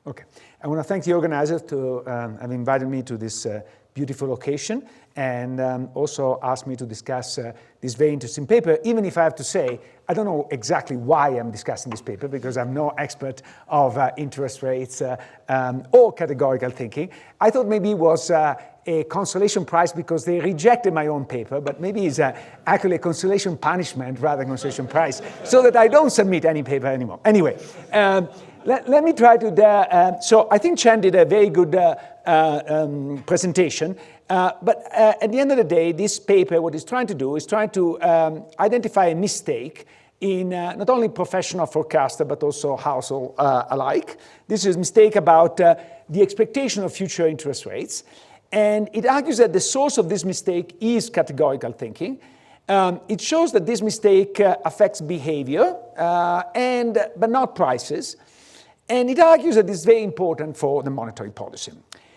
Okay, I want to thank the organizers to have invited me to this beautiful location and also asked me to discuss this very interesting paper, even if I have to say, I don't know exactly why I'm discussing this paper because I'm no expert of interest rates or categorical thinking. I thought maybe it was a consolation prize because they rejected my own paper, but maybe it's actually a consolation punishment rather than consolation prize, so that I don't submit any paper anymore. Anyway, let me try to, so I think Chen did a very good presentation, but at the end of the day, this paper, what it's trying to do is trying to identify a mistake in not only professional forecaster, but also household alike. This is a mistake about the expectation of future interest rates. And it argues that the source of this mistake is categorical thinking. It shows that this mistake affects behavior, but not prices. And it argues that it's very important for the monetary policy.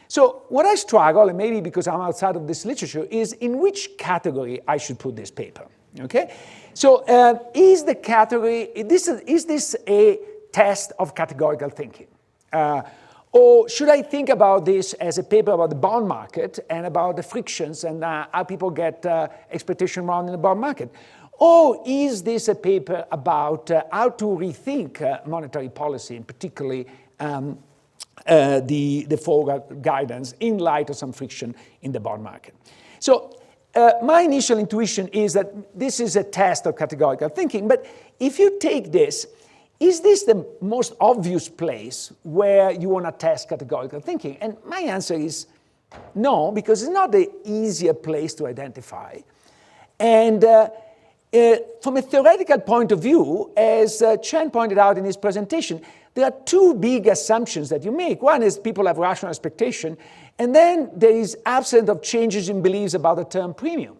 So what I struggle, and maybe because I'm outside of this literature, is in which category I should put this paper, okay? So is the category, is this a test of categorical thinking? Or should I think about this as a paper about the bond market and about the frictions and how people get expectation around in the bond market? Or is this a paper about how to rethink monetary policy, and particularly the forward guidance in light of some friction in the bond market? So my initial intuition is that this is a test of categorical thinking, but if you take this, is this the most obvious place where you want to test categorical thinking? And my answer is no, because it's not the easier place to identify. And from a theoretical point of view, as Chen pointed out in his presentation, there are two big assumptions that you make. One is people have rational expectation, and then there is absence of changes in beliefs about the term premium.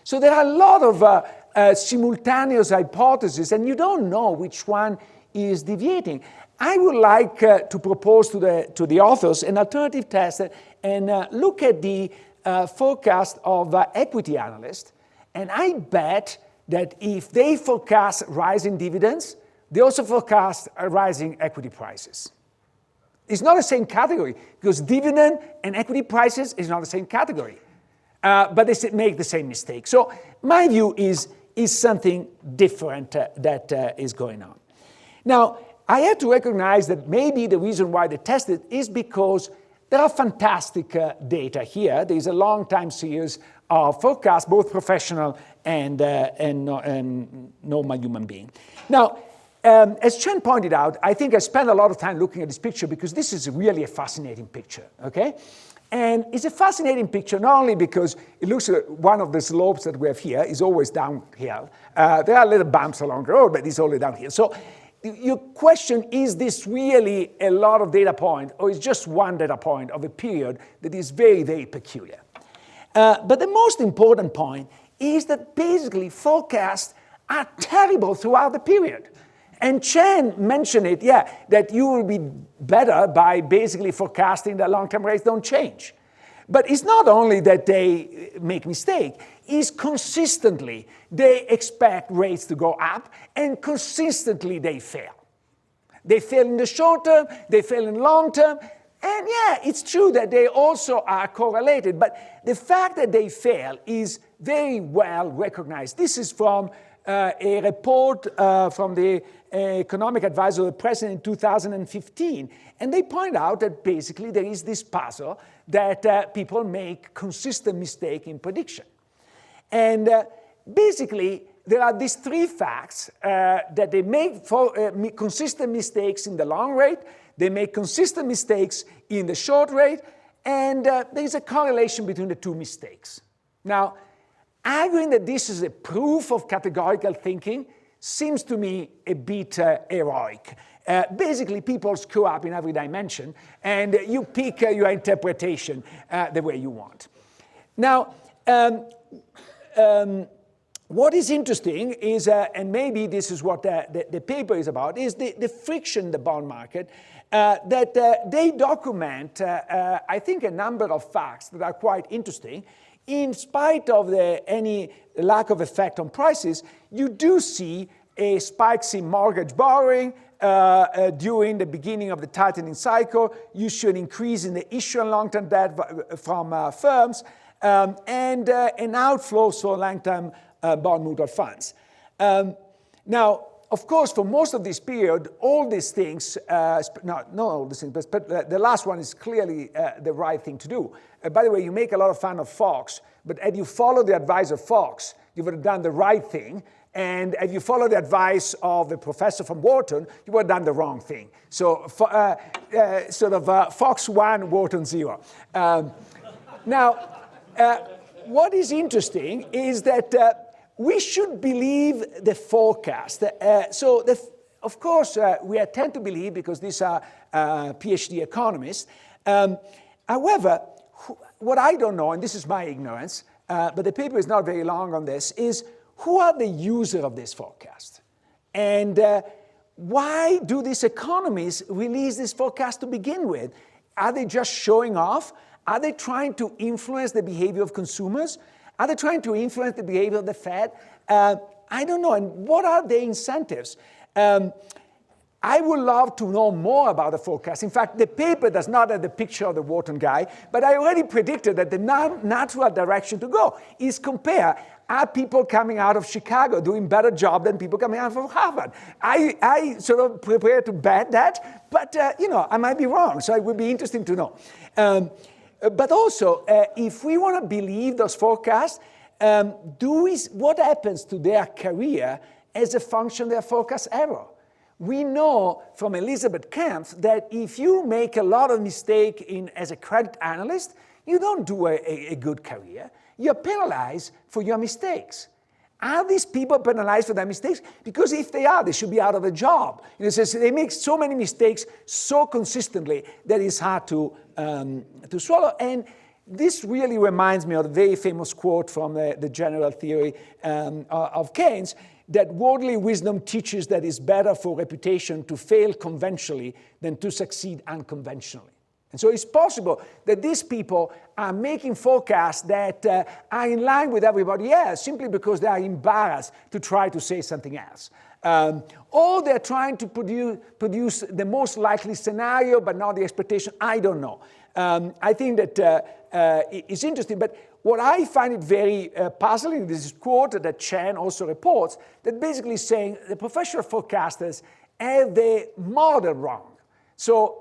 So there are a lot of simultaneous hypotheses, and you don't know which one is deviating. I would like to propose to the authors an alternative test and look at the forecast of equity analysts, and I bet that if they forecast rising dividends, they also forecast rising equity prices. It's not the same category, because dividend and equity prices is not the same category, but they make the same mistake. So my view is something different that is going on. Now, I have to recognize that maybe the reason why they tested is because there are fantastic data here. There's a long time series of forecasts, both professional and normal human being. Now, as Chen pointed out, I think I spent a lot of time looking at this picture because this is really a fascinating picture, okay? And it's a fascinating picture not only because it looks like one of the slopes that we have here is always downhill. There are little bumps along the road, but it's always downhill. So your question, is this really a lot of data point, or is just one data point of a period that is very, very peculiar? But the most important point is that basically forecasts are terrible throughout the period. And Chen mentioned it, that you will be better by basically forecasting that long-term rates don't change. But it's not only that they make mistakes, it's consistently they expect rates to go up, and consistently they fail. They fail in the short term, they fail in the long term, and it's true that they also are correlated, but the fact that they fail is very well recognized. This is from a report from the economic advisor of the president in 2015, and they point out that basically there is this puzzle that people make consistent mistake in prediction. And basically, there are these three facts that they make consistent mistakes in the long rate, they make consistent mistakes in the short rate, and there is a correlation between the two mistakes. Now, arguing that this is a proof of categorical thinking seems to me a bit heroic. Basically, people screw up in every dimension, and you pick your interpretation the way you want. Now, what is interesting is, and maybe this is what the paper is about, is the friction in the bond market, that they document, I think, a number of facts that are quite interesting. In spite of any lack of effect on prices, you do see spikes in mortgage borrowing, during the beginning of the tightening cycle. You see an increase in the issue and long-term debt from firms, and an outflow for long-term bond mutual funds. Now, of course, for most of this period, all these things, not all these things, but the last one is clearly the right thing to do. By the way, you make a lot of fun of Fox, but had you followed the advice of Fox, you would have done the right thing. And if you follow the advice of the professor from Wharton, you would have done the wrong thing. So Fox 1, Wharton 0. Now, what is interesting is that we should believe the forecast. Of course, we tend to believe because these are PhD economists. However, what I don't know, and this is my ignorance, but the paper is not very long on this, is who are the users of this forecast? And why do these economists release this forecast to begin with? Are they just showing off? Are they trying to influence the behavior of consumers? Are they trying to influence the behavior of the Fed? I don't know. And what are their incentives? I would love to know more about the forecast. In fact, the paper does not have the picture of the Wharton guy, but I already predicted that the natural direction to go is compare, are people coming out of Chicago doing better job than people coming out of Harvard? I sort of prepare to bet that, but I might be wrong, so it would be interesting to know. But also, if we want to believe those forecasts, what happens to their career as a function of their forecast error? We know from Elizabeth Kempf that if you make a lot of mistakes as a credit analyst, you don't do a good career. You're penalized for your mistakes. Are these people penalized for their mistakes? Because if they are, they should be out of a job. They make so many mistakes so consistently that it's hard to swallow. And this really reminds me of a very famous quote from the general theory of Keynes, that worldly wisdom teaches that it's better for reputation to fail conventionally than to succeed unconventionally. And so it's possible that these people are making forecasts that are in line with everybody else simply because they are embarrassed to try to say something else. Or they're trying to produce the most likely scenario, but not the expectation. I don't know. I think that it's interesting, but what I find it very puzzling, this is a quote that Chen also reports, that basically saying the professional forecasters have the model wrong. So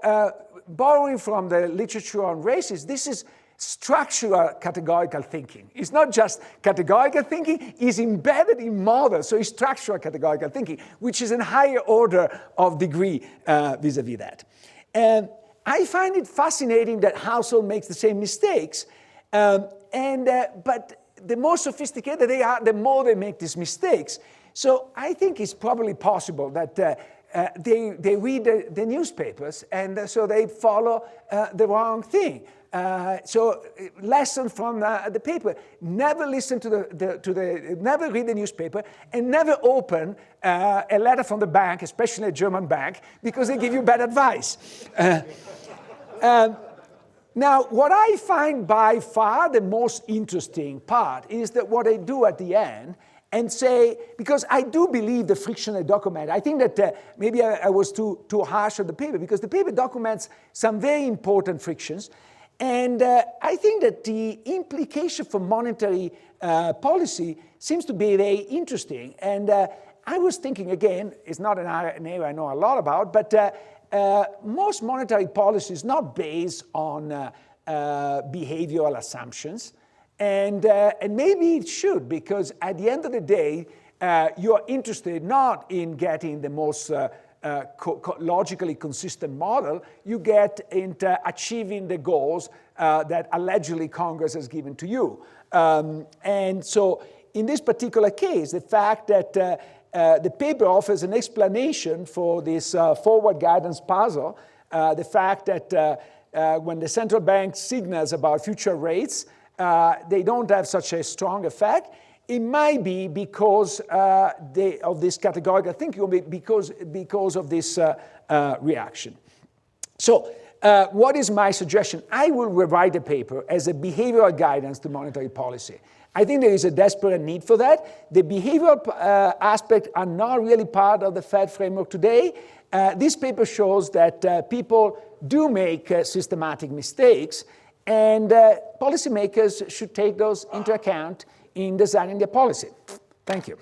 borrowing from the literature on races, this is structural categorical thinking. It's not just categorical thinking, it's embedded in models, so it's structural categorical thinking, which is a higher order of degree vis-a-vis that. And I find it fascinating that household makes the same mistakes, but the more sophisticated they are, the more they make these mistakes. So I think it's probably possible that they read the newspapers, and so they follow the wrong thing. So lesson from the paper: never listen never read the newspaper, and never open a letter from the bank, especially a German bank, because they give you bad advice. Now, what I find by far the most interesting part is that what they do at the end and say, because I do believe the friction they document. I think that maybe I was too harsh on the paper, because the paper documents some very important frictions. And I think that the implication for monetary policy seems to be very interesting. And I was thinking, again, it's not an area I know a lot about, but most monetary policy is not based on behavioral assumptions. And maybe it should, because at the end of the day, you're interested not in getting the most logically consistent model, you get into achieving the goals that allegedly Congress has given to you. And so in this particular case, the fact that the paper offers an explanation for this forward guidance puzzle, the fact that when the central bank signals about future rates, they don't have such a strong effect. It might be because of this categorical thinking, or because of this reaction. So what is my suggestion? I will rewrite the paper as a behavioral guidance to monetary policy. I think there is a desperate need for that. The behavioral aspects are not really part of the Fed framework today. This paper shows that people do make systematic mistakes, and policymakers should take those into account in designing their policy. Thank you.